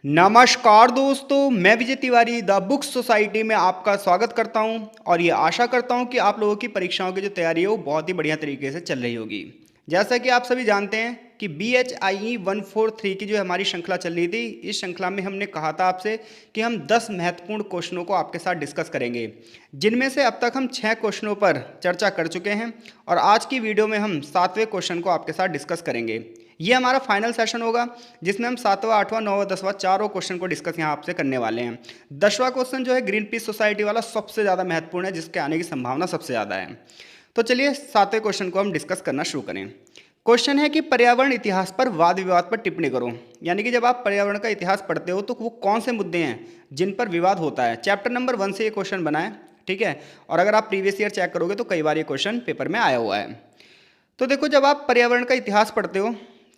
नमस्कार दोस्तों, मैं Vijay Tiwari the book society में आपका स्वागत करता हूं और ये आशा करता हूं कि आप लोगों की परीक्षाओं की जो तैयारी है वो बहुत ही बढ़िया तरीके से चल रही होगी। जैसा कि आप सभी जानते हैं कि BHIE 143 की जो हमारी श्रृंखला चल रही थी, इस श्रृंखला में हमने कहा था आपसे कि हम 10 महत्वपूर्ण क्वेश्चनों को आपके साथ डिस्कस करेंगे, जिनमें से अब तक हम 6 क्वेश्चनों पर चर्चा कर चुके हैं और आज की वीडियो में हम 7वें क्वेश्चन को आपके साथ डिस्कस करेंगे। ये हमारा फाइनल सेशन होगा जिसमें हम 7वां, 8वां, 9वां, 10वां चारों क्वेश्चन को डिस्कस यहाँ आपसे करने वाले हैं। 10वां क्वेश्चन जो है ग्रीन पीस सोसाइटी वाला सबसे ज़्यादा महत्वपूर्ण है, जिसके आने की संभावना सबसे ज़्यादा है। तो चलिए 7वें क्वेश्चन को हम डिस्कस करना शुरू करें। क्वेश्चन है कि पर्यावरण इतिहास पर वाद विवाद पर टिप्पणी करो। यानी कि जब आप पर्यावरण का इतिहास पढ़ते हो तो वो कौन से मुद्दे हैं जिन पर विवाद होता है। चैप्टर नंबर 1 से ये क्वेश्चन बना है, ठीक है। और अगर आप प्रीवियस ईयर चेक करोगे तो कई बार ये क्वेश्चन पेपर में आया हुआ है। तो देखो, जब आप पर्यावरण का इतिहास पढ़ते हो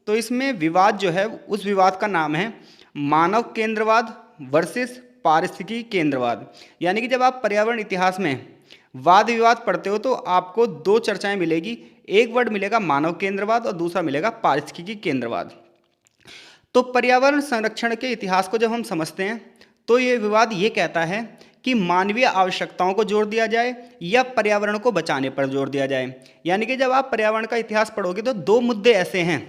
तो इसमें विवाद जो है, उस विवाद का नाम है मानव केंद्रवाद वर्सेस पारिस्थितिकी केंद्रवाद। यानी कि जब आप पर्यावरण इतिहास में वाद विवाद पढ़ते हो तो आपको दो चर्चाएं मिलेगी। एक वर्ड मिलेगा मानव केंद्रवाद और दूसरा मिलेगा पारिस्थितिकी केंद्रवाद। तो पर्यावरण संरक्षण के इतिहास को जब हम समझते हैं तो ये विवाद ये कहता है कि मानवीय आवश्यकताओं को जोर दिया जाए या पर्यावरण को बचाने पर जोर दिया जाए। यानी कि जब आप पर्यावरण का इतिहास पढ़ोगे तो दो मुद्दे ऐसे हैं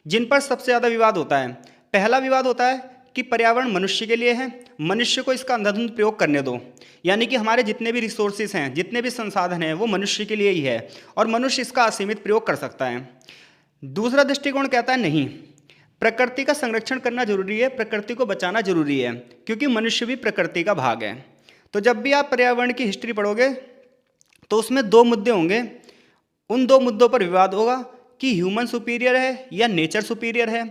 जिन पर सबसे ज़्यादा विवाद होता है। पहला विवाद होता है कि पर्यावरण मनुष्य के लिए है, मनुष्य को इसका अंधाधुंध प्रयोग करने दो। यानी कि हमारे जितने भी रिसोर्सेज हैं, जितने भी संसाधन हैं, वो मनुष्य के लिए ही है और मनुष्य इसका असीमित प्रयोग कर सकता है। दूसरा दृष्टिकोण कहता है नहीं, प्रकृति का संरक्षण करना जरूरी है, प्रकृति को बचाना जरूरी है, क्योंकि मनुष्य भी प्रकृति का भाग है। तो जब भी आप पर्यावरण की हिस्ट्री पढ़ोगे तो उसमें दो मुद्दे होंगे। उन दो मुद्दों पर विवाद होगा कि ह्यूमन सुपीरियर है या नेचर सुपीरियर है,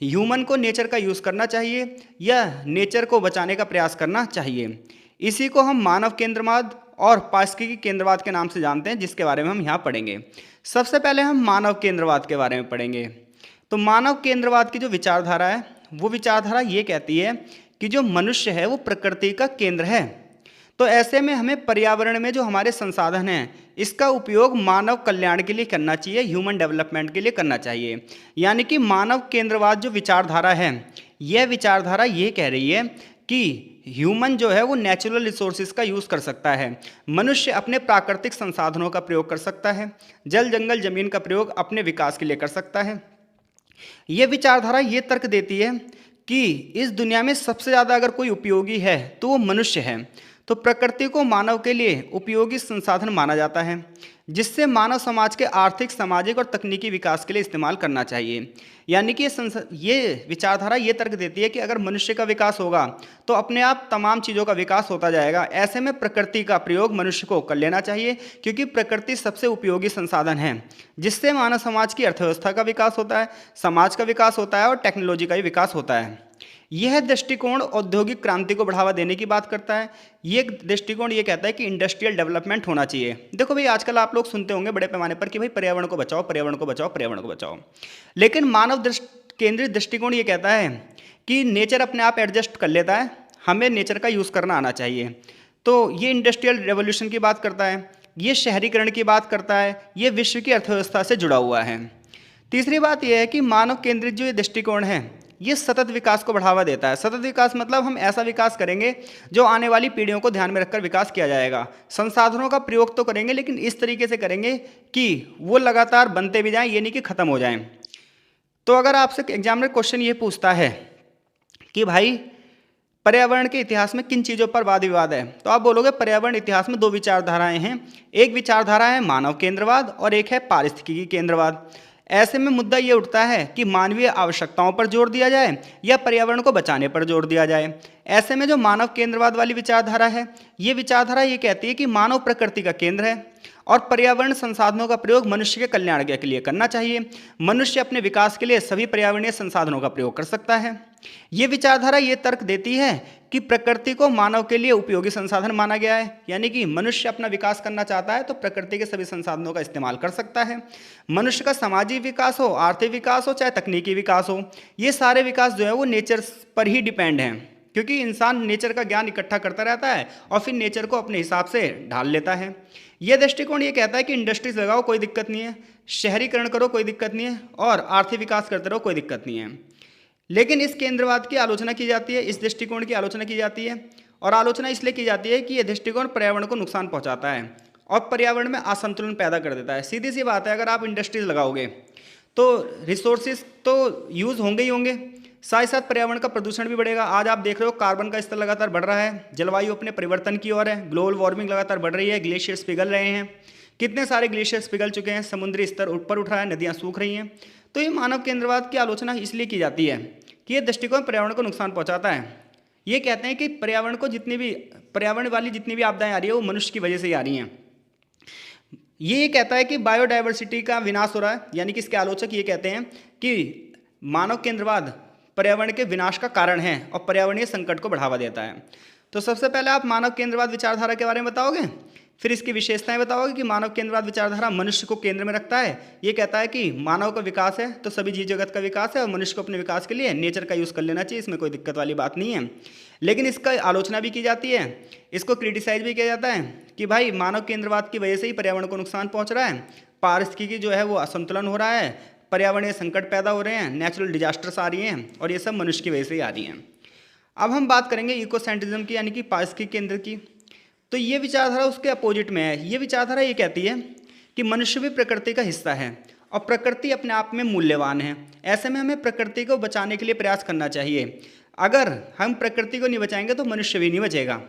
ह्यूमन को नेचर का यूज़ करना चाहिए या नेचर को बचाने का प्रयास करना चाहिए। इसी को हम मानव केंद्रवाद और पारिस्थितिकी केंद्रवाद के नाम से जानते हैं, जिसके बारे में हम यहाँ पढ़ेंगे। सबसे पहले हम मानव केंद्रवाद के बारे में पढ़ेंगे। तो मानव केंद्रवाद की जो विचारधारा है, वो विचारधारा ये कहती है कि जो मनुष्य है वो प्रकृति का केंद्र है। तो ऐसे में हमें पर्यावरण में जो हमारे संसाधन हैं इसका उपयोग मानव कल्याण के लिए करना चाहिए, ह्यूमन डेवलपमेंट के लिए करना चाहिए। यानी कि मानव केंद्रवाद जो विचारधारा है, यह विचारधारा ये कह रही है कि ह्यूमन जो है वो नेचुरल रिसोर्सेज का यूज़ कर सकता है, मनुष्य अपने प्राकृतिक संसाधनों का प्रयोग कर सकता है, जल जंगल जमीन का प्रयोग अपने विकास के लिए कर सकता है। ये विचारधारा ये तर्क देती है कि इस दुनिया में सबसे ज़्यादा अगर कोई उपयोगी है तो वो मनुष्य है। तो प्रकृति को मानव के लिए उपयोगी संसाधन माना जाता है, जिससे मानव समाज के आर्थिक, सामाजिक और तकनीकी विकास के लिए इस्तेमाल करना चाहिए। यानी कि ये विचारधारा ये तर्क देती है कि अगर मनुष्य का विकास होगा तो अपने आप तमाम चीज़ों का विकास होता जाएगा। ऐसे में प्रकृति का प्रयोग मनुष्य को कर लेना चाहिए, क्योंकि प्रकृति सबसे उपयोगी संसाधन है, जिससे मानव समाज की अर्थव्यवस्था का विकास होता है, समाज का विकास होता है और टेक्नोलॉजी का भी विकास होता है। यह दृष्टिकोण औद्योगिक क्रांति को बढ़ावा देने की बात करता है। ये दृष्टिकोण ये कहता है कि इंडस्ट्रियल डेवलपमेंट होना चाहिए। देखो भाई, आजकल आप लोग सुनते होंगे बड़े पैमाने पर कि भाई पर्यावरण को बचाओ, पर्यावरण को बचाओ, पर्यावरण को बचाओ। लेकिन मानव केंद्रित दृष्टिकोण ये कहता है कि नेचर अपने आप एडजस्ट कर लेता है, हमें नेचर का यूज़ करना आना चाहिए। तो ये इंडस्ट्रियल रेवोल्यूशन की बात करता है, ये शहरीकरण की बात करता है, ये विश्व की अर्थव्यवस्था से जुड़ा हुआ है। तीसरी बात यह है कि मानव केंद्रित जो ये दृष्टिकोण है ये सतत विकास को बढ़ावा देता है। सतत विकास मतलब हम ऐसा विकास करेंगे जो आने वाली पीढ़ियों को ध्यान में रखकर विकास किया जाएगा। संसाधनों का प्रयोग तो करेंगे, लेकिन इस तरीके से करेंगे कि वो लगातार बनते भी जाएं, ये नहीं कि ख़त्म हो जाएं। तो अगर आपसे एग्जामिनर क्वेश्चन ये पूछता है कि भाई पर्यावरण के इतिहास में किन चीज़ों पर वाद विवाद है, तो आप बोलोगे पर्यावरण इतिहास में दो विचारधाराएं हैं। एक विचारधारा है मानव केंद्रवाद और एक है पारिस्थितिकी केंद्रवाद। ऐसे में मुद्दा ये उठता है कि मानवीय आवश्यकताओं पर जोर दिया जाए या पर्यावरण को बचाने पर जोर दिया जाए। ऐसे में जो मानव केंद्रवाद वाली विचारधारा है, ये विचारधारा ये कहती है कि मानव प्रकृति का केंद्र है और पर्यावरण संसाधनों का प्रयोग मनुष्य के कल्याण के लिए करना चाहिए। मनुष्य अपने विकास के लिए सभी पर्यावरणीय संसाधनों का प्रयोग कर सकता है। ये विचारधारा ये तर्क देती है कि प्रकृति को मानव के लिए उपयोगी संसाधन माना गया है। यानी कि मनुष्य अपना विकास करना चाहता है तो प्रकृति के सभी संसाधनों का इस्तेमाल कर सकता है। मनुष्य का सामाजिक विकास हो, आर्थिक विकास हो, चाहे तकनीकी विकास हो, ये सारे विकास जो है वो नेचर पर ही डिपेंड हैं, क्योंकि इंसान नेचर का ज्ञान इकट्ठा करता रहता है और फिर नेचर को अपने हिसाब से ढाल लेता है। यह दृष्टिकोण ये कहता है कि इंडस्ट्रीज लगाओ कोई दिक्कत नहीं है, शहरीकरण करो कोई दिक्कत नहीं है, और आर्थिक विकास करते रहो कोई दिक्कत नहीं है। लेकिन इस केंद्रवाद की आलोचना की जाती है, इस दृष्टिकोण की आलोचना की जाती है, और आलोचना इसलिए की जाती है कि यह दृष्टिकोण पर्यावरण को नुकसान पहुंचाता है और पर्यावरण में असंतुलन पैदा कर देता है। सीधी सी बात है, अगर आप इंडस्ट्रीज लगाओगे तो रिसोर्सेज तो यूज़ होंगे ही होंगे, साथ ही साथ पर्यावरण का प्रदूषण भी बढ़ेगा। आज आप देख रहे हो कार्बन का स्तर लगातार बढ़ रहा है, जलवायु अपने परिवर्तन की ओर है, ग्लोबल वार्मिंग लगातार बढ़ रही है, ग्लेशियर्स पिघल रहे हैं, कितने सारे ग्लेशियर्स पिघल चुके हैं, समुद्री स्तर ऊपर उठ रहा है, नदियाँ सूख रही हैं। तो ये मानव केंद्रवाद की आलोचना इसलिए की जाती है कि ये दृष्टिकोण पर्यावरण को नुकसान पहुंचाता है। ये कहते हैं कि पर्यावरण को पर्यावरण वाली जितनी भी आपदाएं आ रही है वो मनुष्य की वजह से ही आ रही हैं। ये कहता है कि बायोडाइवर्सिटी का विनाश हो रहा है, यानी कि इसके आलोचक ये कहते हैं कि मानव केंद्रवाद पर्यावरण के विनाश का कारण है और पर्यावरणीय संकट को बढ़ावा देता है। तो सबसे पहले आप मानव केंद्रवाद विचारधारा के बारे में बताओगे, फिर इसकी विशेषताएं बताओगे कि मानव केंद्रवाद विचारधारा मनुष्य को केंद्र में रखता है। ये कहता है कि मानव का विकास है तो सभी जीव जगत का विकास है और मनुष्य को अपने विकास के लिए नेचर का यूज़ कर लेना चाहिए, इसमें कोई दिक्कत वाली बात नहीं है। लेकिन इसका आलोचना भी की जाती है, इसको क्रिटिसाइज भी किया जाता है कि भाई मानव केंद्रवाद की वजह से ही पर्यावरण को नुकसान पहुँच रहा है, पारिस्थितिकी जो है वो असंतुलन हो रहा है, पर्यावरणीय संकट पैदा हो रहे हैं, नेचुरल डिजास्टर्स आ रही हैं और ये सब मनुष्य की वजह से ही आ रही हैं। अब हम बात करेंगे इकोसेंट्रिज्म की, यानी कि पारिस्थितिकी केंद्र की। तो ये विचारधारा उसके अपोजिट में है। ये विचारधारा ये कहती है कि मनुष्य भी प्रकृति का हिस्सा है और प्रकृति अपने आप में मूल्यवान है। ऐसे में हमें प्रकृति को बचाने के लिए प्रयास करना चाहिए। अगर हम प्रकृति को नहीं बचाएंगे तो मनुष्य भी नहीं बचेगा।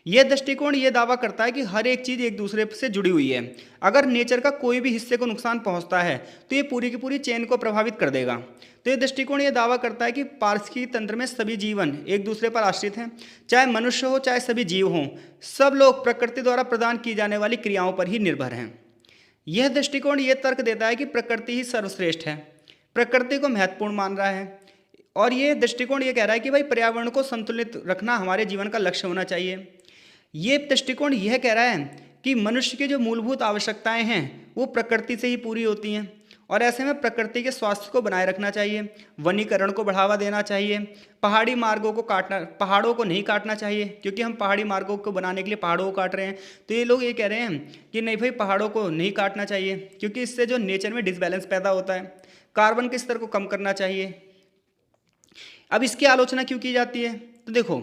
यह दृष्टिकोण ये दावा करता है कि हर एक चीज़ एक दूसरे से जुड़ी हुई है। अगर नेचर का कोई भी हिस्से को नुकसान पहुंचता है तो ये पूरी की पूरी चेन को प्रभावित कर देगा। तो ये दृष्टिकोण ये दावा करता है कि पारिस्थितिकी तंत्र में सभी जीवन एक दूसरे पर आश्रित हैं, चाहे मनुष्य हो चाहे सभी जीव हों, सब लोग प्रकृति द्वारा प्रदान की जाने वाली क्रियाओं पर ही निर्भर हैं। यह दृष्टिकोण ये तर्क देता है कि प्रकृति ही सर्वश्रेष्ठ है, प्रकृति को महत्वपूर्ण मान रहा है। और ये दृष्टिकोण ये कह रहा है कि भाई पर्यावरण को संतुलित रखना हमारे जीवन का लक्ष्य होना चाहिए। ये दृष्टिकोण यह कह रहा है कि मनुष्य की जो मूलभूत आवश्यकताएं हैं वो प्रकृति से ही पूरी होती हैं और ऐसे में प्रकृति के स्वास्थ्य को बनाए रखना चाहिए, वनीकरण को बढ़ावा देना चाहिए, पहाड़ों को नहीं काटना चाहिए, क्योंकि हम पहाड़ी मार्गों को बनाने के लिए पहाड़ों को काट रहे हैं। तो ये लोग ये कह रहे हैं कि नहीं भाई, पहाड़ों को नहीं काटना चाहिए क्योंकि इससे जो नेचर में डिसबैलेंस पैदा होता है, कार्बन के स्तर को कम करना चाहिए। अब इसकी आलोचना क्यों की जाती है? तो देखो,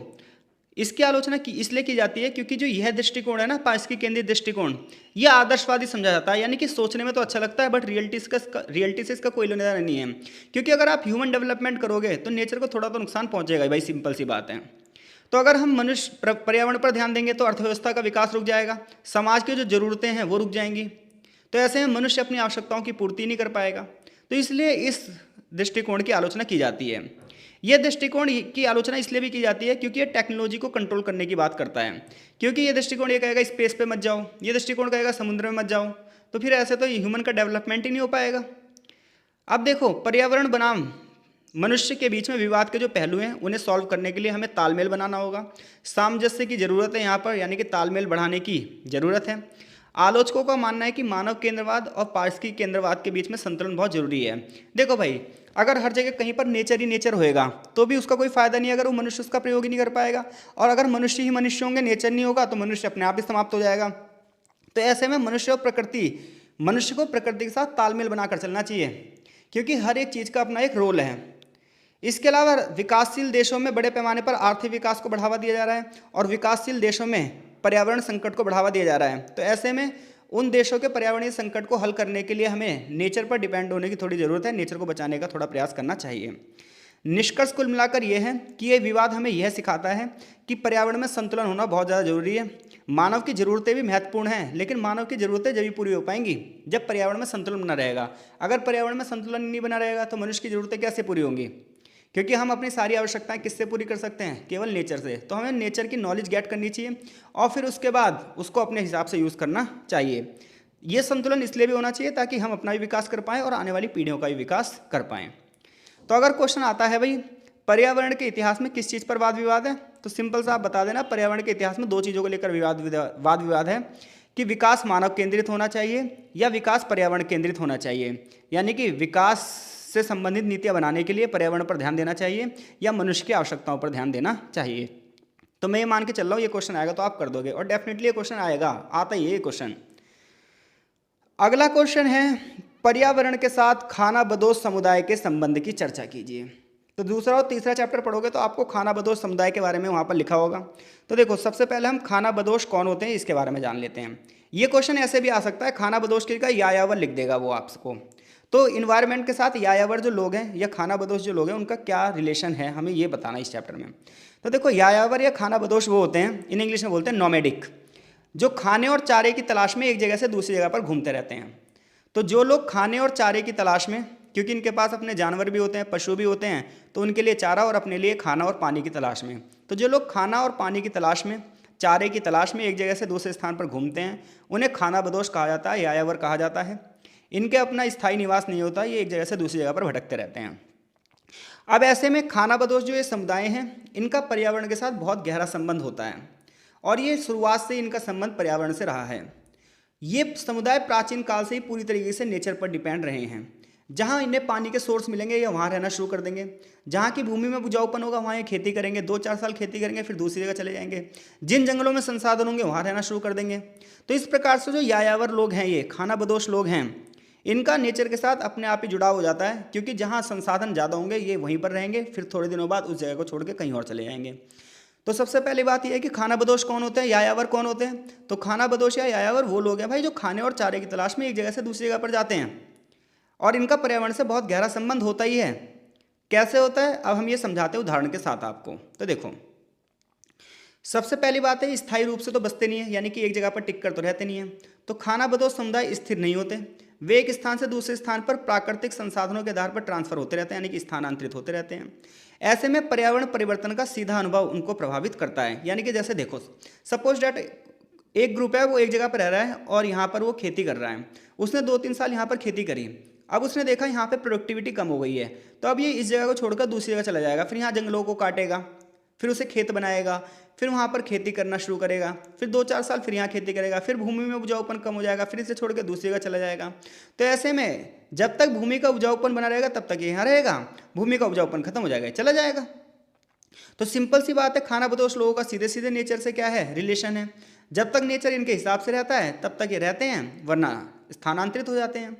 इसकी आलोचना इसलिए की जाती है क्योंकि जो यह दृष्टिकोण है ना, पारिस्थितिकी केंद्रित दृष्टिकोण, यह आदर्शवादी समझा जाता है। यानी कि सोचने में तो अच्छा लगता है बट रियलिटी से इसका कोई लेना नहीं है। क्योंकि अगर आप ह्यूमन डेवलपमेंट करोगे तो नेचर को थोड़ा तो नुकसान पहुंचेगा भाई, सिंपल सी बात है। तो अगर हम मनुष्य पर्यावरण पर ध्यान देंगे तो अर्थव्यवस्था का विकास रुक जाएगा, समाज की जो जरूरतें हैं वो रुक जाएंगी। तो ऐसे में मनुष्य अपनी आवश्यकताओं की पूर्ति नहीं कर पाएगा। तो इसलिए इस दृष्टिकोण की आलोचना की जाती है। यह दृष्टिकोण की आलोचना इसलिए भी की जाती है क्योंकि ये टेक्नोलॉजी को कंट्रोल करने की बात करता है। क्योंकि ये दृष्टिकोण ये कहेगा स्पेस पे मत जाओ, ये दृष्टिकोण कहेगा समुद्र में मत जाओ, तो फिर ऐसे तो ह्यूमन का डेवलपमेंट ही नहीं हो पाएगा। अब देखो, पर्यावरण बनाम मनुष्य के बीच में विवाद के जो पहलू हैं उन्हें सॉल्व करने के लिए हमें तालमेल बनाना होगा, सामंजस्य की जरूरत है यहाँ पर, यानी कि तालमेल बढ़ाने की जरूरत है। आलोचकों का मानना है कि मानव केंद्रवाद और पारिस्थितिकी केंद्रवाद के बीच में संतुलन बहुत जरूरी है। देखो भाई, अगर हर जगह कहीं पर नेचर ही नेचर होएगा तो भी उसका कोई फायदा नहीं, अगर वो मनुष्य उसका प्रयोग ही नहीं कर पाएगा। और अगर मनुष्य ही मनुष्य होंगे, नेचर नहीं होगा, तो मनुष्य अपने आप ही समाप्त हो जाएगा। तो ऐसे में मनुष्य को प्रकृति के साथ तालमेल बनाकर चलना चाहिए, क्योंकि हर एक चीज़ का अपना एक रोल है। इसके अलावा विकासशील देशों में बड़े पैमाने पर आर्थिक विकास को बढ़ावा दिया जा रहा है और विकासशील देशों में पर्यावरण संकट को बढ़ावा दिया जा रहा है। तो ऐसे में उन देशों के पर्यावरणीय संकट को हल करने के लिए हमें नेचर पर डिपेंड होने की थोड़ी ज़रूरत है, नेचर को बचाने का थोड़ा प्रयास करना चाहिए। निष्कर्ष कुल मिलाकर यह है कि ये विवाद हमें यह सिखाता है कि पर्यावरण में संतुलन होना बहुत ज़्यादा जरूरी है। मानव की ज़रूरतें भी महत्वपूर्ण हैं, लेकिन मानव की ज़रूरतें जब भी पूरी हो पाएंगी जब पर्यावरण में संतुलन बना रहेगा। अगर पर्यावरण में संतुलन नहीं बना रहेगा तो मनुष्य की ज़रूरतें कैसे पूरी होंगी? क्योंकि हम अपनी सारी आवश्यकताएं किससे पूरी कर सकते हैं? केवल नेचर से। तो हमें नेचर की नॉलेज गेट करनी चाहिए और फिर उसके बाद उसको अपने हिसाब से यूज़ करना चाहिए। ये संतुलन इसलिए भी होना चाहिए ताकि हम अपना भी विकास कर पाएँ और आने वाली पीढ़ियों का भी विकास कर पाएँ। तो अगर क्वेश्चन आता है भाई, पर्यावरण के इतिहास में किस चीज़ पर वाद विवाद है, तो सिंपल सा आप बता देना, पर्यावरण के इतिहास में दो चीज़ों को लेकर वाद विवाद है कि विकास मानव केंद्रित होना चाहिए या विकास पर्यावरण केंद्रित होना चाहिए। यानी कि विकास से संबंधित नीतियाँ बनाने के लिए पर्यावरण पर ध्यान देना चाहिए या मनुष्य की आवश्यकताओं पर ध्यान देना चाहिए। तो मैं ये मान के चल रहा हूँ ये क्वेश्चन आएगा तो आप कर दोगे, और डेफिनेटली ये क्वेश्चन आएगा, आता ही है ये क्वेश्चन। अगला क्वेश्चन है, पर्यावरण के साथ खानाबदोश समुदाय के संबंध की चर्चा कीजिए। तो दूसरा और तीसरा चैप्टर पढ़ोगे तो आपको खाना बदोश समुदाय के बारे में वहाँ पर लिखा होगा। तो देखो, सबसे पहले हम खाना बदोश कौन होते हैं इसके बारे में जान लेते हैं। ये क्वेश्चन ऐसे भी आ सकता है, खाना बदोश के का यायावर लिख देगा वो आपको। तो इन्वायरमेंट के साथ यायावर जो लोग हैं या खाना बदोश जो लोग हैं उनका क्या रिलेशन है, हमें ये बताना इस चैप्टर में। तो देखो, यायावर या खाना बदोश वो होते हैं, इन इंग्लिश में बोलते हैं नोमैडिक, जो खाने और चारे की तलाश में एक जगह से दूसरी जगह पर घूमते रहते हैं। तो जो लोग खाने और चारे की तलाश में, क्योंकि इनके पास अपने जानवर भी होते हैं, पशु भी होते हैं, तो उनके लिए चारा और अपने लिए खाना और पानी की तलाश में, तो जो लोग खाना और पानी की तलाश में, चारे की तलाश में एक जगह से दूसरे स्थान पर घूमते हैं, उन्हें खाना बदोश कहा जाता है, यायावर कहा जाता है। इनके अपना स्थायी निवास नहीं होता, ये एक जगह से दूसरी जगह पर भटकते रहते हैं। अब ऐसे में खाना बदोश जो ये समुदाय हैं, इनका पर्यावरण के साथ बहुत गहरा संबंध होता है और ये शुरुआत से इनका संबंध पर्यावरण से रहा है। ये समुदाय प्राचीन काल से ही पूरी तरीके से नेचर पर डिपेंड रहे हैं। जहाँ इन्हें पानी के सोर्स मिलेंगे ये वहाँ रहना शुरू कर देंगे। जहाँ की भूमि में उपजाऊपन होगा वहाँ ये खेती करेंगे, 2-4 साल खेती करेंगे, फिर दूसरी जगह चले जाएंगे। जिन जंगलों में संसाधन होंगे वहाँ रहना शुरू कर देंगे। तो इस प्रकार से जो यायावर लोग हैं, ये खाना बदोश लोग हैं, इनका नेचर के साथ अपने आप ही जुड़ाव हो जाता है, क्योंकि जहाँ संसाधन ज़्यादा होंगे ये वहीं पर रहेंगे, फिर थोड़े दिनों बाद उस जगह को छोड़ के कहीं और चले जाएंगे। तो सबसे पहली बात यह है कि खाना बदोश कौन होते हैं, यायावर कौन होते हैं। तो खाना बदोश या यायावर वो लोग हैं भाई जो खाने और चारे की तलाश में एक जगह से दूसरी जगह पर जाते हैं और इनका पर्यावरण से बहुत गहरा संबंध होता ही है। कैसे होता है, अब हम ये समझाते हैं उदाहरण के साथ आपको। तो देखो, सबसे पहली बात है, स्थायी रूप से तो बसते नहीं है, यानी कि एक जगह पर टिक कर तो रहते नहीं है। तो खाना बदोश समुदाय स्थिर नहीं होते, वे एक स्थान से दूसरे स्थान पर प्राकृतिक संसाधनों के आधार पर ट्रांसफर होते रहते हैं, यानी कि स्थानांतरित होते रहते हैं। ऐसे में पर्यावरण परिवर्तन का सीधा अनुभव उनको प्रभावित करता है। यानी कि जैसे देखो, सपोज डैट एक ग्रुप है, वो एक जगह पर रह रहा है और यहाँ पर वो खेती कर रहा है। उसने 2-3 साल यहाँ पर खेती करी, अब उसने देखा यहाँ पे प्रोडक्टिविटी कम हो गई है, तो अब ये इस जगह को छोड़कर दूसरी जगह चला जाएगा, फिर यहाँ जंगलों को काटेगा, फिर उसे खेत बनाएगा, फिर वहाँ पर खेती करना शुरू करेगा, फिर 2-4 साल फिर यहाँ खेती करेगा, फिर भूमि में उपजाऊपन कम हो जाएगा, फिर इसे छोड़ के दूसरी जगह चला जाएगा। तो ऐसे में जब तक भूमि का उपजाऊपन बना रहेगा तब तक ये यहाँ रहेगा, भूमि का उपजाऊपन खत्म हो जाएगा, चला जाएगा। तो सिंपल सी बात है, खाना बदोश लोगों का सीधे सीधे नेचर से क्या है, रिलेशन है। जब तक नेचर इनके हिसाब से रहता है तब तक ये रहते हैं, वरना स्थानांतरित हो जाते हैं।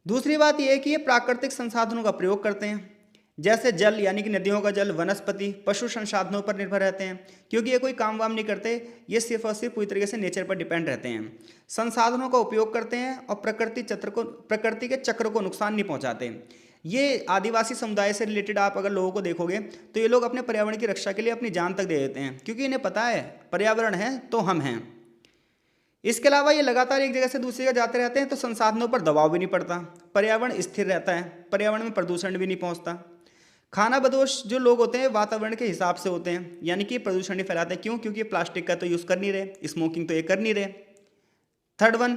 दूसरी बात यह है कि ये प्राकृतिक संसाधनों का प्रयोग करते हैं, जैसे जल यानी कि नदियों का जल, वनस्पति, पशु संसाधनों पर निर्भर रहते हैं, क्योंकि ये कोई काम वाम नहीं करते, ये सिर्फ और सिर्फ पूरी तरीके से नेचर पर डिपेंड रहते हैं। संसाधनों का उपयोग करते हैं और प्रकृति के चक्र को नुकसान नहीं पहुंचाते। ये आदिवासी समुदाय से रिलेटेड आप अगर लोगों को देखोगे तो ये लोग अपने पर्यावरण की रक्षा के लिए अपनी जान तक दे देते हैं, क्योंकि इन्हें पता है पर्यावरण है तो हम हैं। इसके अलावा ये लगातार एक जगह से दूसरी जगह जाते रहते हैं तो संसाधनों पर दबाव भी नहीं पड़ता, पर्यावरण स्थिर रहता है, पर्यावरण में प्रदूषण भी नहीं पहुंचता। खाना बदोश जो लोग होते हैं वातावरण के हिसाब से होते हैं, यानी कि प्रदूषण नहीं फैलाते। क्यों? क्योंकि प्लास्टिक का तो यूज़ कर नहीं रहे, स्मोकिंग तो ये कर नहीं रहे। थर्ड वन,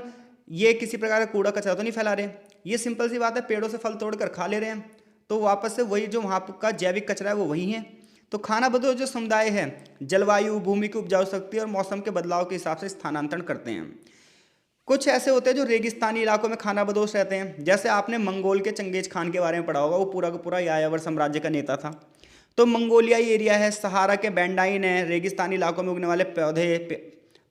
ये किसी प्रकार का कूड़ा कचरा तो नहीं फैला रहे। ये सिंपल सी बात है, पेड़ों से फल तोड़ कर खा ले रहे हैं, तो वापस से वही जो वहाँ का जैविक कचरा है वो वही है। तो खाना बदोश जो समुदाय है जलवायु, भूमि की उपजाऊ शक्ति और मौसम के बदलाव के हिसाब से स्थानांतरण करते हैं। कुछ ऐसे होते हैं जो रेगिस्तानी इलाकों में खाना बदोश रहते हैं, जैसे आपने मंगोल के चंगेज खान के बारे में पढ़ा होगा, वो पूरा का पूरा यायावर साम्राज्य का नेता था। तो मंगोलियाई एरिया है, सहारा के बैंडाइन है, रेगिस्तानी इलाकों में उगने वाले पौधे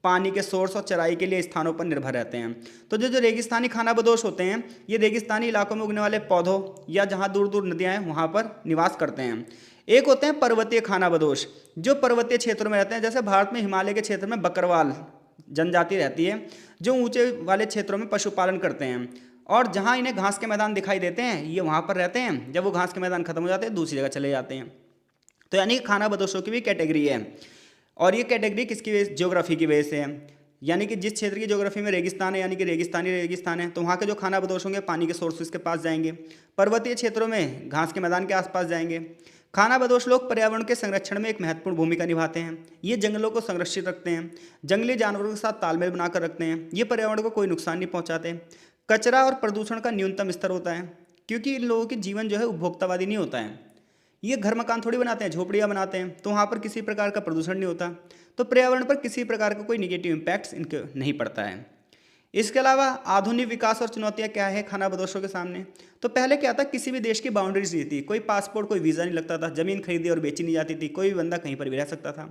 पानी के सोर्स और चराई के लिए स्थानों पर निर्भर रहते हैं। तो जो रेगिस्तानी खाना बदोश होते हैं ये रेगिस्तानी इलाकों में उगने वाले पौधों या जहाँ दूर दूर नदियाँ हैं वहाँ पर निवास करते हैं। एक होते हैं पर्वतीय खाना बदोश, जो पर्वतीय क्षेत्रों में रहते हैं, जैसे भारत में हिमालय के क्षेत्र में बकरवाल जनजाति रहती है, जो ऊंचे वाले क्षेत्रों में पशुपालन करते हैं, और जहाँ इन्हें घास के मैदान दिखाई देते हैं ये वहाँ पर रहते हैं। जब वो घास के मैदान खत्म हो जाते हैं दूसरी जगह चले जाते हैं। तो यानी खाना बदोशों की भी कैटेगरी है, और ये कैटेगरी किसकी वजह, ज्योग्राफी की वजह से है। यानी कि जिस क्षेत्र की ज्योग्राफी में रेगिस्तान है, यानी कि रेगिस्तानी रेगिस्तान है, तो वहाँ के जो खाना बदोश होंगे पानी के सोर्सेज के पास जाएंगे, पर्वतीय क्षेत्रों में घास के मैदान के आसपास जाएंगे। खाना बदोश लोग पर्यावरण के संरक्षण में एक महत्वपूर्ण भूमिका निभाते हैं। ये जंगलों को संरक्षित रखते हैं, जंगली जानवरों के साथ तालमेल बनाकर रखते हैं, ये पर्यावरण को कोई नुकसान नहीं पहुंचाते। कचरा और प्रदूषण का न्यूनतम स्तर होता है, क्योंकि इन लोगों की जीवन जो है उपभोक्तावादी नहीं होता है। ये घर मकान थोड़ी बनाते हैं, झोपड़ियाँ बनाते हैं, तो वहाँ पर किसी प्रकार का प्रदूषण नहीं होता, तो पर्यावरण पर किसी प्रकार का कोई निगेटिव इम्पैक्ट्स इनके नहीं पड़ता है। इसके अलावा आधुनिक विकास और चुनौतियां क्या है खाना बदोशों के सामने। तो पहले क्या था, किसी भी देश की बाउंड्रीज नहीं थी, कोई पासपोर्ट कोई वीज़ा नहीं लगता था, ज़मीन खरीदी और बेची नहीं जाती थी, कोई भी बंदा कहीं पर भी रह सकता था।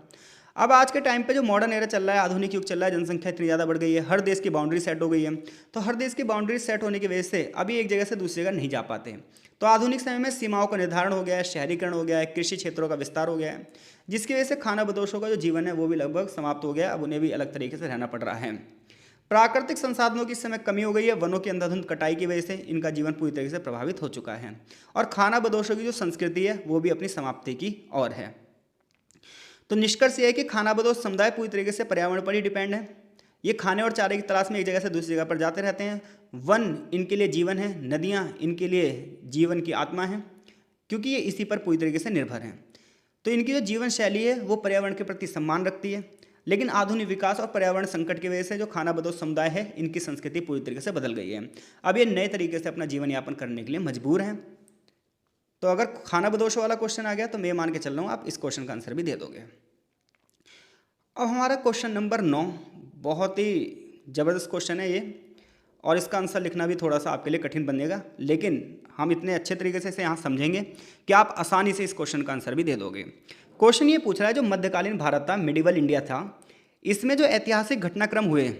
अब आज के टाइम पे जो मॉडर्न एरा चल रहा है, आधुनिक युग चल रहा है, जनसंख्या इतनी ज़्यादा बढ़ गई है, हर देश की बाउंड्री सेट हो गई है। तो हर देश की बाउंड्री सेट होने की वजह से अभी एक जगह से दूसरी जगह नहीं जा पाते। तो आधुनिक समय में सीमाओं का निर्धारण हो गया है, शहरीकरण हो गया है, कृषि क्षेत्रों का विस्तार हो गया है, जिसकी वजह से खानाबदोशों का जो जीवन है वो भी लगभग समाप्त हो गया। अब उन्हें भी अलग तरीके से रहना पड़ रहा है। प्राकृतिक संसाधनों की इस समय कमी हो गई है, वनों की अंधाधुंध कटाई की वजह से इनका जीवन पूरी तरीके से प्रभावित हो चुका है। और खानाबदोशों की जो संस्कृति है वो भी अपनी समाप्ति की ओर है। तो निष्कर्ष ये है कि खानाबदोश समुदाय पूरी तरीके से पर्यावरण पर ही डिपेंड है। ये खाने और चारे की तलाश में एक जगह से दूसरी जगह पर जाते रहते हैं। वन इनके लिए जीवन है, नदियाँ इनके लिए जीवन की आत्मा है, क्योंकि ये इसी पर पूरी तरीके से निर्भर हैं। तो इनकी जो जीवन शैली है वो पर्यावरण के प्रति सम्मान रखती है। लेकिन आधुनिक विकास और पर्यावरण संकट की वजह से जो खानाबदोश समुदाय है इनकी संस्कृति पूरी तरीके से बदल गई है। अब ये नए तरीके से अपना जीवन यापन करने के लिए मजबूर हैं। तो अगर खानाबदोश वाला क्वेश्चन आ गया तो मैं मान के चल रहा हूँ आप इस क्वेश्चन का आंसर भी दे दोगे। अब हमारा क्वेश्चन नंबर 9 बहुत ही ज़बरदस्त क्वेश्चन है ये, और इसका आंसर लिखना भी थोड़ा सा आपके लिए कठिन बनेगा, लेकिन हम इतने अच्छे तरीके से इसे यहाँ समझेंगे कि आप आसानी से इस क्वेश्चन का आंसर भी दे दोगे। क्वेश्चन ये पूछ रहा है, जो मध्यकालीन भारत था, मिडिवल इंडिया था, इसमें जो ऐतिहासिक घटनाक्रम हुए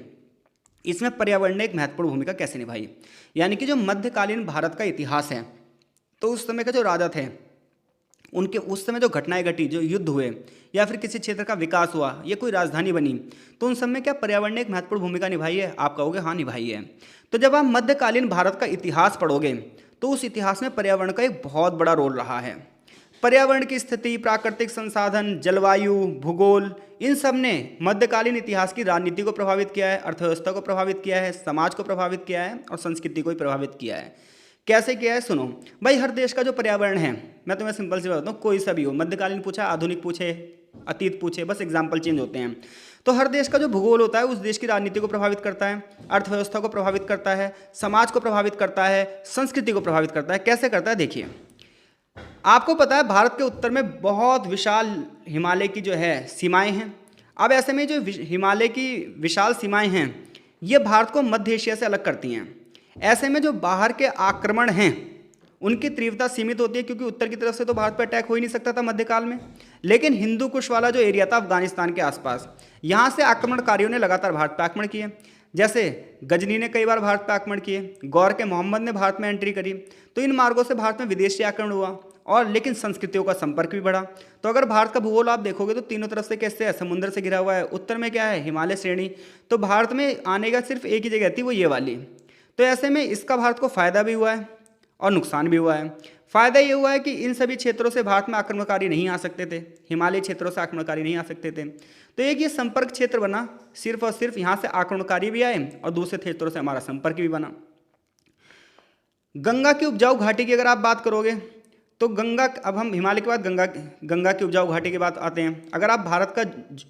इसमें पर्यावरण ने एक महत्वपूर्ण भूमिका कैसे निभाई। यानी कि जो मध्यकालीन भारत का इतिहास है, तो उस समय के जो राजा थे उनके उस समय जो घटनाएं घटी, जो युद्ध हुए या फिर किसी क्षेत्र का विकास हुआ, ये कोई राजधानी बनी, तो उन सब में क्या पर्यावरण ने एक महत्वपूर्ण भूमिका निभाई है? आप कहोगे हाँ निभाई है। तो जब आप मध्यकालीन भारत का इतिहास पढ़ोगे तो उस इतिहास में पर्यावरण का एक बहुत बड़ा रोल रहा है। पर्यावरण की स्थिति, प्राकृतिक संसाधन, जलवायु, भूगोल, इन सब ने मध्यकालीन इतिहास की राजनीति को प्रभावित किया है, अर्थव्यवस्था को प्रभावित किया है, समाज को प्रभावित किया है और संस्कृति को भी प्रभावित किया है। कैसे किया है? सुनो भाई, हर देश का जो पर्यावरण है, मैं तुम्हें सिंपल सी बताता हूँ, कोई सा भी हो, मध्यकालीन पूछा, आधुनिक पूछे, अतीत पूछे, बस एग्जाम्पल चेंज होते हैं। तो हर देश का जो भूगोल होता है उस देश की राजनीति को प्रभावित करता है, अर्थव्यवस्था को प्रभावित करता है, समाज को प्रभावित करता है, संस्कृति को प्रभावित करता है। कैसे करता है? देखिए, आपको पता है भारत के उत्तर में बहुत विशाल हिमालय की जो है सीमाएं हैं। अब ऐसे में जो हिमालय की विशाल सीमाएं हैं ये भारत को मध्य एशिया से अलग करती हैं। ऐसे में जो बाहर के आक्रमण हैं उनकी तीव्रता सीमित होती है, क्योंकि उत्तर की तरफ से तो भारत पर अटैक हो ही नहीं सकता था मध्यकाल में। लेकिन हिंदू कुश वाला जो एरिया था अफगानिस्तान के आसपास, यहाँ से आक्रमणकारियों ने लगातार भारत पर आक्रमण किए। जैसे गजनी ने कई बार भारत पर आक्रमण किए, गौर के मोहम्मद ने भारत में एंट्री करी। तो इन मार्गों से भारत में विदेशी आक्रमण हुआ और लेकिन संस्कृतियों का संपर्क भी बढ़ा। तो अगर भारत का भूगोल आप देखोगे तो तीनों तरफ से कैसे है, समुद्र से घिरा हुआ है। उत्तर में क्या है? हिमालय श्रेणी। तो भारत में आने का सिर्फ एक ही जगह थी, वो ये वाली। तो ऐसे में इसका भारत को फायदा भी हुआ है और नुकसान भी हुआ है। फायदा ये हुआ है कि इन सभी क्षेत्रों से भारत में आक्रमणकारी नहीं आ सकते थे, हिमालयी क्षेत्रों से आक्रमणकारी नहीं आ सकते थे। तो एक ये संपर्क क्षेत्र बना, सिर्फ और सिर्फ यहाँ से आक्रमणकारी भी आए और दूसरे क्षेत्रों से हमारा संपर्क भी बना। गंगा की उपजाऊ घाटी की अगर आप बात करोगे तो गंगा, अब हम हिमालय के बाद गंगा की उपजाऊ घाटी की बात आते हैं। अगर आप भारत का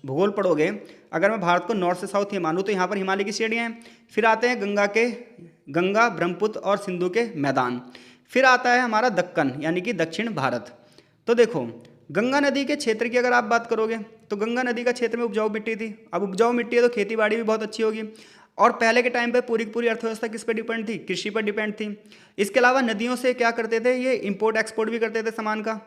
भूगोल पढ़ोगे, अगर मैं भारत को नॉर्थ से साउथ ये मानूँ तो यहाँ पर हिमालय की श्रेणियाँ हैं, फिर आते हैं गंगा, ब्रह्मपुत्र और सिंधु के मैदान, फिर आता है हमारा दक्कन यानी कि दक्षिण भारत। तो देखो, गंगा नदी के क्षेत्र की अगर आप बात करोगे तो गंगा नदी का क्षेत्र में उपजाऊ मिट्टी थी। अब उपजाऊ मिट्टी है तो खेती बाड़ी भी बहुत अच्छी होगी। और पहले के टाइम पे पूरी की पूरी अर्थव्यवस्था किस पर डिपेंड थी? कृषि पर डिपेंड थी। इसके अलावा नदियों से क्या करते थे? ये इंपोर्ट एक्सपोर्ट भी करते थे सामान का,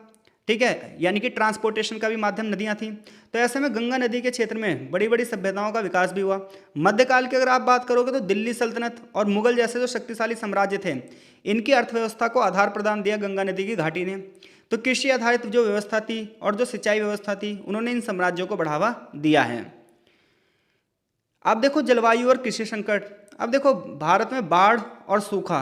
ठीक है, यानी कि ट्रांसपोर्टेशन का भी माध्यम नदियाँ थीं। तो ऐसे में गंगा नदी के क्षेत्र में बड़ी बड़ी सभ्यताओं का विकास भी हुआ। मध्यकाल की अगर आप बात करोगे तो दिल्ली सल्तनत और मुगल जैसे जो शक्तिशाली साम्राज्य थे, इनकी अर्थव्यवस्था को आधार प्रदान दिया गंगा नदी की घाटी ने। तो कृषि आधारित जो व्यवस्था थी और जो सिंचाई व्यवस्था थी, उन्होंने इन साम्राज्यों को बढ़ावा दिया है। अब देखो जलवायु और कृषि संकट। अब देखो, भारत में बाढ़ और सूखा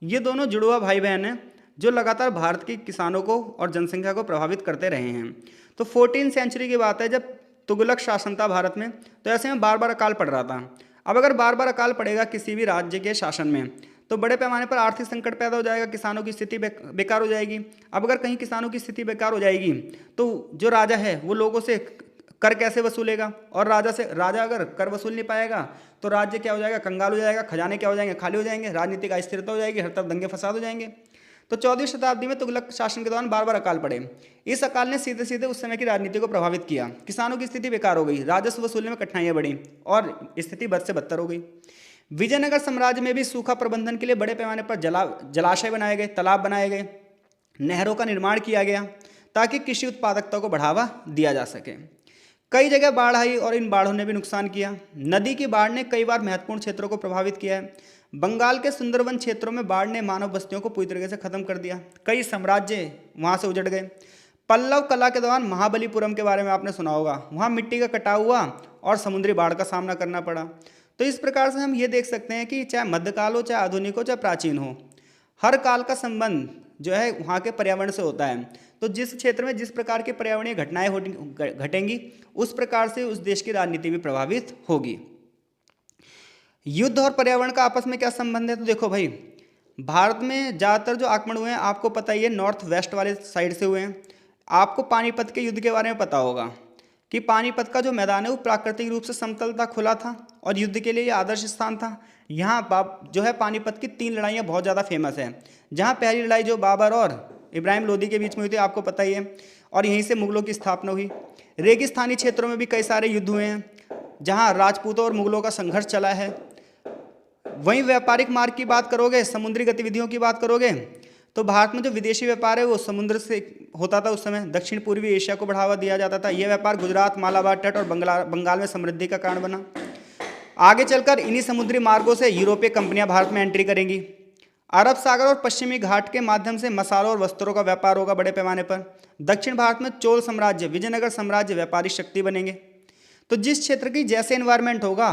ये दोनों जुड़वा भाई बहन हैं जो लगातार भारत के किसानों को और जनसंख्या को प्रभावित करते रहे हैं। तो 14वीं सेंचुरी की बात है जब तुगलक शासन था भारत में, तो ऐसे में बार बार अकाल पड़ रहा था। अब अगर बार बार अकाल पड़ेगा किसी भी राज्य के शासन में तो बड़े पैमाने पर आर्थिक संकट पैदा हो जाएगा, किसानों की स्थिति बेकार हो जाएगी। अब अगर कहीं किसानों की स्थिति बेकार हो जाएगी तो जो राजा है वो लोगों से कर कैसे वसूलेगा, और राजा अगर कर वसूल नहीं पाएगा तो राज्य क्या हो जाएगा? कंगाल हो जाएगा, खजाने क्या हो जाएंगे? खाली हो जाएंगे, राजनीतिक अस्थिरता हो जाएगी, हर तरफ दंगे फसाद हो जाएंगे। तो 14वीं शताब्दी में तुगलक शासन के दौरान बार बार अकाल पड़े। इस अकाल ने सीधे सीधे उस समय की राजनीति को प्रभावित किया। किसानों की स्थिति बेकार हो गई, राजस्व वसूलने में कठिनाइयां बढ़ी और स्थिति बद से बदतर हो गई। विजयनगर साम्राज्य में भी सूखा प्रबंधन के लिए बड़े पैमाने पर जलाशय बनाए गए, तालाब बनाए गए, नहरों का निर्माण किया गया ताकि कृषि उत्पादकता को बढ़ावा दिया जा सके। कई जगह बाढ़ आई और इन बाढ़ों ने भी नुकसान किया। नदी की बाढ़ ने कई बार महत्वपूर्ण क्षेत्रों को प्रभावित किया है। बंगाल के सुंदरवन क्षेत्रों में बाढ़ ने मानव बस्तियों को पूरी तरीके से खत्म कर दिया। कई साम्राज्य वहां से उजड़ गए। पल्लव कला के दौरान महाबलीपुरम के बारे में आपने सुना होगा, वहां मिट्टी का कटाव हुआ और समुद्री बाढ़ का सामना करना पड़ा। तो इस प्रकार से हम ये देख सकते हैं कि चाहे मध्यकाल हो, चाहे आधुनिक हो, चाहे प्राचीन हो, हर काल का संबंध जो है वहाँ के पर्यावरण से होता है। तो जिस क्षेत्र में जिस प्रकार की पर्यावरणीय घटनाएं घटेंगी, उस प्रकार से उस देश की राजनीति भी प्रभावित होगी। युद्ध और पर्यावरण का आपस में क्या संबंध है? तो देखो भाई, भारत में ज़्यादातर जो आक्रमण हुए हैं आपको पता ही है, नॉर्थ वेस्ट वाले साइड से हुए हैं। आपको पानीपत के युद्ध के बारे में पता होगा कि पानीपत का जो मैदान है वो प्राकृतिक रूप से समतल था, खुला था और युद्ध के लिए ये आदर्श स्थान था। यहाँ जो है पानीपत की 3 लड़ाइयाँ बहुत ज़्यादा फेमस है। जहाँ पहली लड़ाई जो बाबर और इब्राहिम लोदी के बीच में हुई थी, आपको पता ही है, और यहीं से मुगलों की स्थापना हुई। रेगिस्तानी क्षेत्रों में भी कई सारे युद्ध हुए हैं जहाँ राजपूतों और मुगलों का संघर्ष चला है। वहीं व्यापारिक मार्ग की बात करोगे, समुद्री गतिविधियों की बात करोगे, तो भारत में जो विदेशी व्यापार है वो समुद्र से होता था। उस समय दक्षिण पूर्वी एशिया को बढ़ावा दिया जाता था। यह व्यापार गुजरात, मालाबार तट और बंगाल में समृद्धि का कारण बना। आगे चलकर इन्हीं समुद्री मार्गों से यूरोपीय कंपनियां भारत में एंट्री करेंगी। अरब सागर और पश्चिमी घाट के माध्यम से मसालों और वस्त्रों का व्यापार होगा बड़े पैमाने पर। दक्षिण भारत में चोल साम्राज्य, विजयनगर साम्राज्य व्यापारिक शक्ति बनेंगे। तो जिस क्षेत्र की जैसे एनवायरनमेंट होगा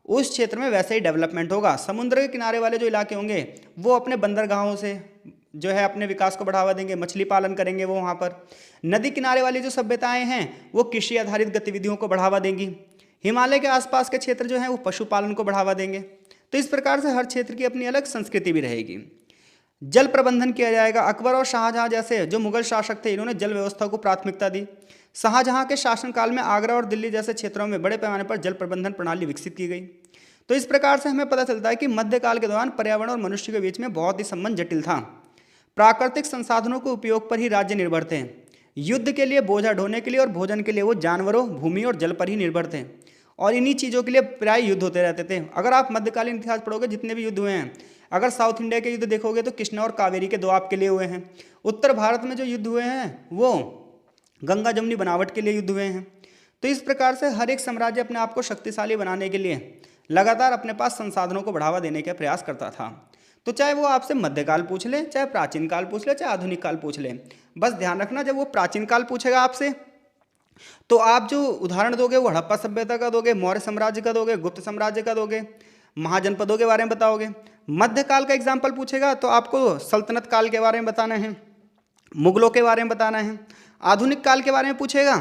उस क्षेत्र में वैसे ही डेवलपमेंट होगा। समुद्र के किनारे वाले जो इलाके होंगे वो अपने बंदरगाहों से जो है अपने विकास को बढ़ावा देंगे, मछली पालन करेंगे वो वहाँ पर। नदी किनारे वाली जो सभ्यताएं हैं वो कृषि आधारित गतिविधियों को बढ़ावा देंगी। हिमालय के आसपास के क्षेत्र जो हैं वो पशुपालन को बढ़ावा देंगे। तो इस प्रकार से हर क्षेत्र की अपनी अलग संस्कृति भी रहेगी। जल प्रबंधन किया जाएगा। अकबर और शाहजहां जैसे जो मुगल शासक थे, इन्होंने जल व्यवस्था को प्राथमिकता दी। शाहजहां के शासनकाल में आगरा और दिल्ली जैसे क्षेत्रों में बड़े पैमाने पर जल प्रबंधन प्रणाली विकसित की गई। तो इस प्रकार से हमें पता चलता है कि मध्यकाल के दौरान पर्यावरण और मनुष्य के बीच में बहुत ही संबंध जटिल था। प्राकृतिक संसाधनों के उपयोग पर ही राज्य निर्भर थे। युद्ध के लिए, बोझा ढोने के लिए और भोजन के लिए वो जानवरों, भूमि और जल पर ही निर्भर थे और इन्हीं चीज़ों के लिए प्राय युद्ध होते रहते थे। अगर आप मध्यकालीन इतिहास पढ़ोगे, जितने भी युद्ध हुए हैं, अगर साउथ इंडिया के युद्ध देखोगे तो कृष्णा और कावेरी के 2 आपके लिए हुए हैं। उत्तर भारत में जो युद्ध हुए हैं वो गंगा जमुनी बनावट के लिए युद्ध हुए हैं। तो इस प्रकार से हर एक साम्राज्य अपने आप को शक्तिशाली बनाने के लिए लगातार अपने पास संसाधनों को बढ़ावा देने का प्रयास करता था। तो चाहे वो आपसे मध्यकाल पूछ ले, चाहे प्राचीन काल पूछ ले, चाहे आधुनिक काल पूछ ले, बस ध्यान रखना जब वो प्राचीन काल पूछेगा आपसे तो आप जो उदाहरण दोगे वो हड़प्पा सभ्यता का दोगे, मौर्य साम्राज्य का दोगे, गुप्त साम्राज्य का दोगे, महाजनपदों के बारे में बताओगे। मध्यकाल का एग्जाम्पल पूछेगा तो आपको सल्तनत काल के बारे में बताना है, मुगलों के बारे में बताना है। आधुनिक काल के बारे में पूछेगा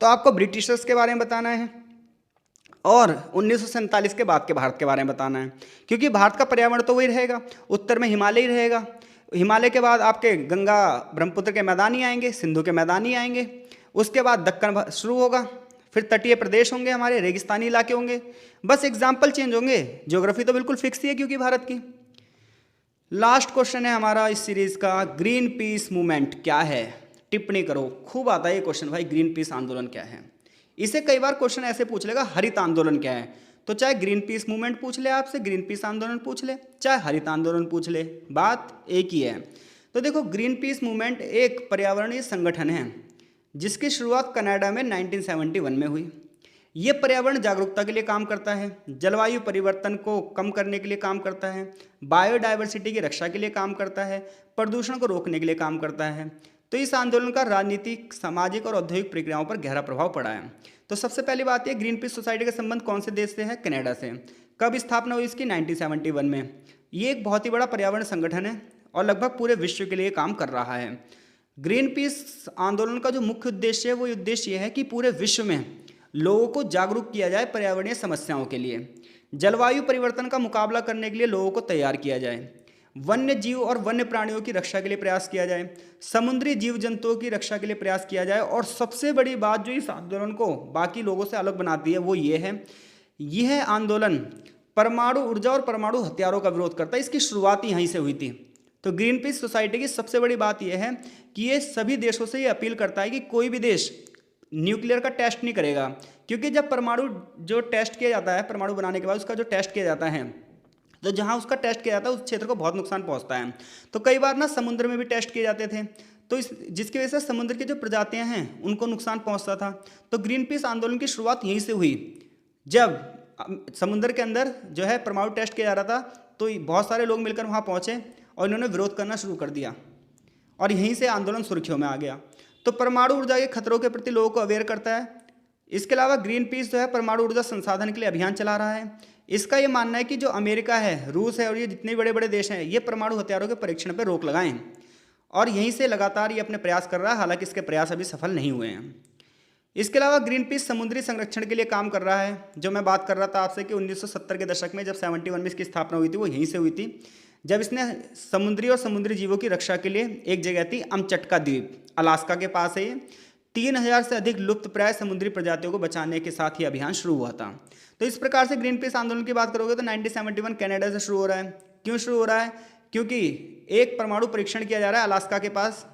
तो आपको ब्रिटिशर्स के बारे में बताना है और 1947 के बाद के भारत के बारे में बताना है, क्योंकि भारत का पर्यावरण तो वही रहेगा। उत्तर में हिमालय ही रहेगा। हिमालय के बाद आपके गंगा ब्रह्मपुत्र के मैदान ही आएंगे, सिंधु के मैदान ही आएंगे। उसके बाद दक्कन शुरू होगा, फिर तटीय प्रदेश होंगे, हमारे रेगिस्तानी इलाके होंगे। बस एग्जाम्पल चेंज होंगे, ज्योग्राफी तो बिल्कुल फिक्स ही है क्योंकि भारत की। लास्ट क्वेश्चन है हमारा इस सीरीज का, ग्रीन पीस मूवमेंट क्या है? टिप्पणी करो। खूब आता है ये क्वेश्चन भाई, ग्रीन पीस आंदोलन क्या है। इसे कई बार क्वेश्चन ऐसे पूछ लेगा, हरित आंदोलन क्या है? तो चाहे ग्रीन पीस मूवमेंट पूछ ले आपसे, ग्रीन पीस आंदोलन पूछ ले, चाहे हरित आंदोलन पूछ ले, बात एक ही है। तो देखो, ग्रीन पीस मूवमेंट एक पर्यावरणीय संगठन है जिसकी शुरुआत कनाडा में 1971 में हुई। ये पर्यावरण जागरूकता के लिए काम करता है, जलवायु परिवर्तन को कम करने के लिए काम करता है, बायोडायवर्सिटी की रक्षा के लिए काम करता है, प्रदूषण को रोकने के लिए काम करता है। तो इस आंदोलन का राजनीतिक, सामाजिक और औद्योगिक प्रक्रियाओं पर गहरा प्रभाव पड़ा है। तो सबसे पहली बात यह, ग्रीन पीस सोसाइटी का संबंध कौन से देश से है? कनाडा से। कब स्थापना हुई इसकी? 1971 में। ये एक बहुत ही बड़ा पर्यावरण संगठन है और लगभग पूरे विश्व के लिए काम कर रहा है। ग्रीन पीस आंदोलन का जो मुख्य उद्देश्य है वो उद्देश्य यह है कि पूरे विश्व में लोगों को जागरूक किया जाए पर्यावरणीय समस्याओं के लिए, जलवायु परिवर्तन का मुकाबला करने के लिए लोगों को तैयार किया जाए, वन्य जीव और वन्य प्राणियों की रक्षा के लिए प्रयास किया जाए, समुद्री जीव जंतुओं की रक्षा के लिए प्रयास किया जाए। और सबसे बड़ी बात जो इस आंदोलन को बाकी लोगों से अलग बनाती है वो ये है, यह आंदोलन परमाणु ऊर्जा और परमाणु हथियारों का विरोध करता है। इसकी शुरुआत ही यहीं से हुई थी। तो ग्रीन पीस सोसाइटी की सबसे बड़ी बात यह है कि ये सभी देशों से ये अपील करता है कि कोई भी देश न्यूक्लियर का टेस्ट नहीं करेगा, क्योंकि जब परमाणु जो टेस्ट किया जाता है, परमाणु बनाने के बाद उसका जो टेस्ट किया जाता है, तो जहाँ उसका टेस्ट किया जाता है उस क्षेत्र को बहुत नुकसान पहुँचता है। तो कई बार ना समुद्र में भी टेस्ट किए जाते थे। तो इस जिसकी वजह से समुद्र की जो प्रजातियां हैं उनको नुकसान पहुंचता था। तो ग्रीन पीस आंदोलन की शुरुआत यहीं से हुई, जब समुद्र के अंदर जो है परमाणु टेस्ट किया जा रहा था, तो बहुत सारे लोग मिलकर वहां पहुंचे और इन्होंने विरोध करना शुरू कर दिया और यहीं से आंदोलन सुर्खियों में आ गया। तो परमाणु ऊर्जा के खतरों के प्रति लोगों को अवेयर करता है। इसके अलावा ग्रीन पीस जो है परमाणु ऊर्जा संसाधन के लिए अभियान चला रहा है। इसका ये मानना है कि जो अमेरिका है, रूस है और ये जितने बड़े बड़े देश हैं, ये परमाणु हथियारों के परीक्षण पर रोक लगाएं और यहीं से लगातार ये अपने प्रयास कर रहा है। हालांकि इसके प्रयास अभी सफल नहीं हुए हैं। इसके अलावा ग्रीन पीस समुद्री संरक्षण के लिए काम कर रहा है। जो मैं बात कर रहा था आपसे कि 1970 के दशक में जब 71 में इसकी स्थापना हुई थी, वो यहीं से हुई थी, जब इसने समुद्री और समुद्री जीवों की रक्षा के लिए एक जगह थी अमचटका द्वीप, अलास्का के पास है ये, 3000 से अधिक लुप्त प्राय समुद्री प्रजातियों को बचाने के साथ ही अभियान शुरू हुआ था। तो इस प्रकार से ग्रीन पीस आंदोलन की बात करोगे तो 1971 कनाडा से शुरू हो रहा है। क्यों शुरू हो रहा है? क्योंकि एक परमाणु परीक्षण किया जा रहा है अलास्का के पास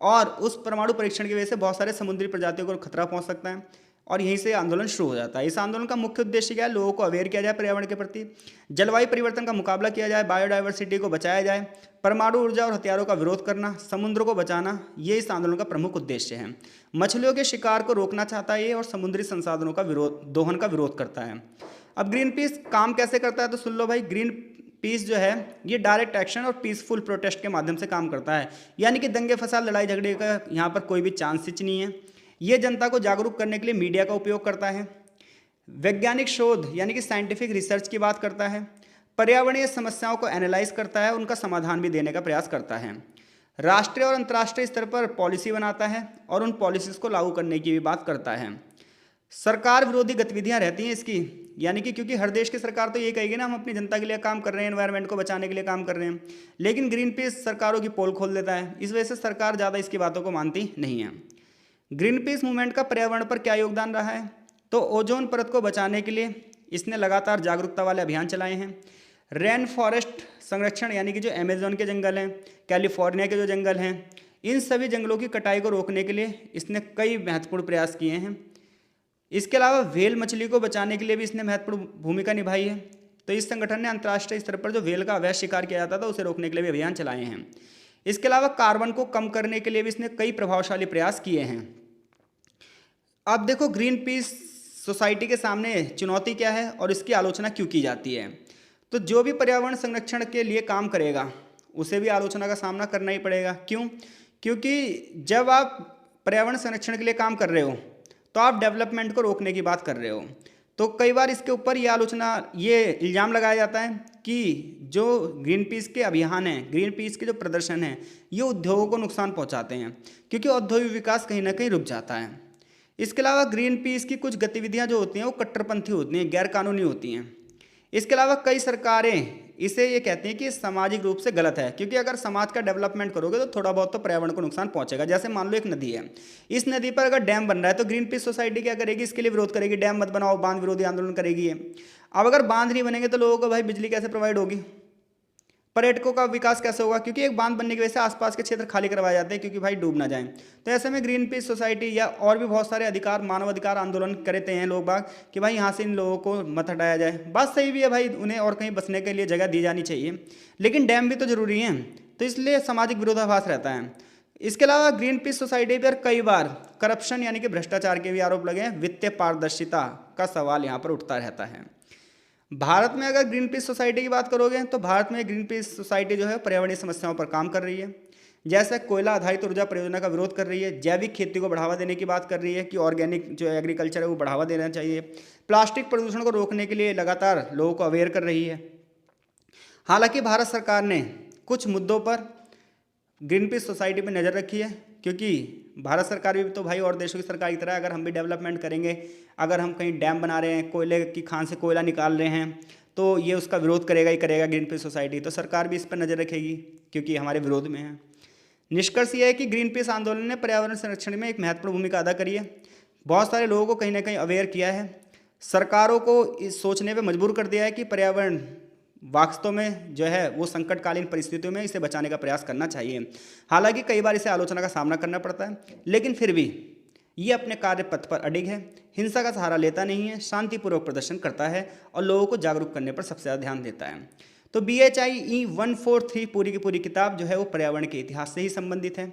और उस परमाणु परीक्षण की वजह से बहुत सारे समुद्री प्रजातियों को खतरा पहुंच सकता है और यहीं से आंदोलन शुरू हो जाता है। इस आंदोलन का मुख्य उद्देश्य क्या है? लोगों को अवेयर किया जाए पर्यावरण के प्रति, जलवायु परिवर्तन का मुकाबला किया जाए, बायोडाइवर्सिटी को बचाया जाए, परमाणु ऊर्जा और हथियारों का विरोध करना, समुद्र को बचाना, ये इस आंदोलन का प्रमुख उद्देश्य है। मछलियों के शिकार को रोकना चाहता है ये और समुद्री संसाधनों का दोहन का विरोध करता है। अब ग्रीन पीस काम कैसे करता है तो सुन लो भाई। ग्रीन पीस जो है ये डायरेक्ट एक्शन और पीसफुल प्रोटेस्ट के माध्यम से काम करता है, यानी कि दंगे फसाद लड़ाई झगड़े का यहाँ पर कोई भी चांस ही नहीं है। ये जनता को जागरूक करने के लिए मीडिया का उपयोग करता है, वैज्ञानिक शोध यानी कि साइंटिफिक रिसर्च की बात करता है, पर्यावरणीय समस्याओं को एनालाइज करता है, उनका समाधान भी देने का प्रयास करता है, राष्ट्रीय और अंतर्राष्ट्रीय स्तर पर पॉलिसी बनाता है और उन पॉलिसीज़ को लागू करने की भी बात करता है। सरकार विरोधी गतिविधियां रहती हैं इसकी, यानी कि क्योंकि हर देश की सरकार तो ये कहेगी ना हम अपनी जनता के लिए काम कर रहे हैं, एनवायरनमेंट को बचाने के लिए काम कर रहे हैं, लेकिन ग्रीन पीस सरकारों की पोल खोल देता है। इस वजह से सरकार ज़्यादा इसकी बातों को मानती नहीं है। ग्रीन पीस मूवमेंट का पर्यावरण पर क्या योगदान रहा है तो ओजोन परत को बचाने के लिए इसने लगातार जागरूकता वाले अभियान चलाए हैं। रेन फॉरेस्ट संरक्षण यानी कि जो अमेजोन के जंगल हैं, कैलिफोर्निया के जो जंगल हैं, इन सभी जंगलों की कटाई को रोकने के लिए इसने कई महत्वपूर्ण प्रयास किए हैं। इसके अलावा व्हेल मछली को बचाने के लिए भी इसने महत्वपूर्ण भूमिका निभाई है। तो इस संगठन ने अंतर्राष्ट्रीय स्तर पर जो व्हेल का अवैध शिकार किया जाता था उसे रोकने के लिए भी अभियान चलाए हैं। इसके अलावा कार्बन को कम करने के लिए भी इसने कई प्रभावशाली प्रयास किए हैं। अब देखो ग्रीन पीस सोसाइटी के सामने चुनौती क्या है और इसकी आलोचना क्यों की जाती है। तो जो भी पर्यावरण संरक्षण के लिए काम करेगा उसे भी आलोचना का सामना करना ही पड़ेगा। क्यों? क्योंकि जब आप पर्यावरण संरक्षण के लिए काम कर रहे हो तो आप डेवलपमेंट को रोकने की बात कर रहे हो। तो कई बार इसके ऊपर ये इल्ज़ाम लगाया जाता है कि जो ग्रीन पीस के अभियान हैं, ग्रीन पीस के जो प्रदर्शन हैं, ये उद्योगों को नुकसान पहुंचाते हैं क्योंकि औद्योगिक विकास कहीं ना कहीं रुक जाता है। इसके अलावा ग्रीन पीस की कुछ गतिविधियां जो होती हैं वो कट्टरपंथी होती हैं, गैरकानूनी होती हैं। इसके अलावा कई सरकारें इसे ये कहती हैं कि सामाजिक रूप से गलत है, क्योंकि अगर समाज का डेवलपमेंट करोगे तो थोड़ा बहुत तो पर्यावरण को नुकसान पहुंचेगा। जैसे मान लो एक नदी है, इस नदी पर अगर डैम बन रहा है तो ग्रीन पीस सोसाइटी क्या करेगी? इसके लिए विरोध करेगी, डैम मत बनाओ, बांध विरोधी आंदोलन करेगी ये। अब अगर बांध नहीं बनेंगे तो लोगों को भाई बिजली कैसे प्रोवाइड होगी, पर्यटकों का विकास कैसे होगा? क्योंकि एक बांध बनने की वजह से आसपास के क्षेत्र खाली करवाए जाते हैं क्योंकि भाई डूब ना जाएं। तो ऐसे में ग्रीन पीस सोसाइटी या और भी बहुत सारे अधिकार, मानव अधिकार आंदोलन करते हैं लोग बाग कि भाई यहाँ से इन लोगों को मत हटाया जाए। बात सही भी है भाई, उन्हें और कहीं बसने के लिए जगह दी जानी चाहिए, लेकिन डैम भी तो जरूरी है। तो इसलिए सामाजिक विरोधाभास रहता है। इसके अलावा ग्रीन पीस सोसाइटी पर कई बार करप्शन यानी कि भ्रष्टाचार के भी आरोप लगे हैं। वित्तीय पारदर्शिता का सवाल यहाँ पर उठता रहता है। भारत में अगर ग्रीन पीस सोसाइटी की बात करोगे तो भारत में ग्रीन पीस सोसाइटी जो है पर्यावरणीय समस्याओं पर काम कर रही है। जैसे कोयला आधारित ऊर्जा परियोजना का विरोध कर रही है, जैविक खेती को बढ़ावा देने की बात कर रही है कि ऑर्गेनिक जो एग्रीकल्चर है वो बढ़ावा देना चाहिए, प्लास्टिक प्रदूषण को रोकने के लिए लगातार लोगों को अवेयर कर रही है। हालांकि भारत सरकार ने कुछ मुद्दों पर ग्रीन पीस सोसाइटी पर नज़र रखी है, क्योंकि भारत सरकार भी तो भाई और देशों की सरकार की तरह अगर हम भी डेवलपमेंट करेंगे, अगर हम कहीं डैम बना रहे हैं, कोयले की खान से कोयला निकाल रहे हैं, तो ये उसका विरोध करेगा ही करेगा ग्रीन पीस सोसाइटी। तो सरकार भी इस पर नज़र रखेगी क्योंकि हमारे विरोध में है। निष्कर्ष ये है कि ग्रीन पीस आंदोलन ने पर्यावरण संरक्षण में एक महत्वपूर्ण भूमिका अदा करी है, बहुत सारे लोगों को कहीं ना कहीं अवेयर किया है, सरकारों को इस सोचने पर मजबूर कर दिया है कि पर्यावरण वास्तव में जो है वो संकटकालीन परिस्थितियों में इसे बचाने का प्रयास करना चाहिए। हालांकि कई बार इसे आलोचना का सामना करना पड़ता है, लेकिन फिर भी ये अपने कार्य पथ पर अडिग है, हिंसा का सहारा लेता नहीं है, शांतिपूर्वक प्रदर्शन करता है और लोगों को जागरूक करने पर सबसे ज़्यादा ध्यान देता है। तो BHIE 143 पूरी की पूरी किताब जो है वो पर्यावरण के इतिहास से ही संबंधित है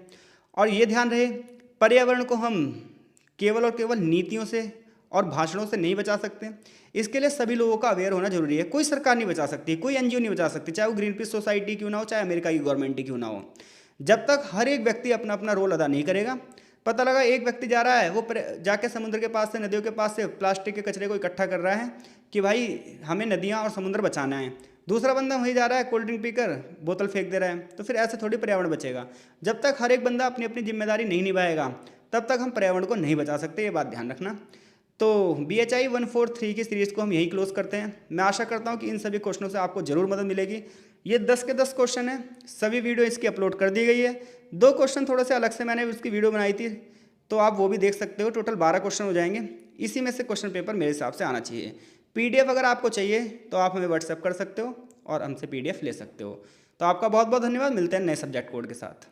और ये ध्यान रहे, पर्यावरण को हम केवल और केवल नीतियों से और भाषणों से नहीं बचा सकते। इसके लिए सभी लोगों का अवेयर होना जरूरी है। कोई सरकार नहीं बचा सकती, कोई एनजीओ नहीं बचा सकती, चाहे वो ग्रीन पीस सोसाइटी क्यों ना हो, चाहे अमेरिका की गवर्नमेंट ही क्यों ना हो। जब तक हर एक व्यक्ति अपना अपना रोल अदा नहीं करेगा। पता लगा एक व्यक्ति जा रहा है, वो जाके समुद्र के पास से, नदियों के पास से प्लास्टिक के कचरे को इकट्ठा कर रहा है कि भाई हमें नदियाँ और समुद्र बचाना है। दूसरा बंदा वहीं जा रहा है, कोल्ड ड्रिंक पीकर बोतल फेंक दे रहा है। तो फिर ऐसे थोड़ी पर्यावरण बचेगा। जब तक हर एक बंदा अपनी अपनी जिम्मेदारी नहीं निभाएगा, तब तक हम पर्यावरण को नहीं बचा सकते, ये बात ध्यान रखना। तो BHI 143 की सीरीज़ को हम यहीं क्लोज करते हैं। मैं आशा करता हूँ कि इन सभी क्वेश्चनों से आपको जरूर मदद मिलेगी। ये 10 के 10 क्वेश्चन है, सभी वीडियो इसकी अपलोड कर दी गई है। 2 क्वेश्चन थोड़े से अलग से मैंने उसकी वीडियो बनाई थी, तो आप वो भी देख सकते हो। टोटल 12 क्वेश्चन हो जाएंगे। इसी में से क्वेश्चन पेपर मेरे हिसाब से आना चाहिए। PDF अगर आपको चाहिए तो आप हमें व्हाट्सएप कर सकते हो और हमसे PDF ले सकते हो। तो आपका बहुत बहुत धन्यवाद। मिलते हैं नए सब्जेक्ट कोड के साथ।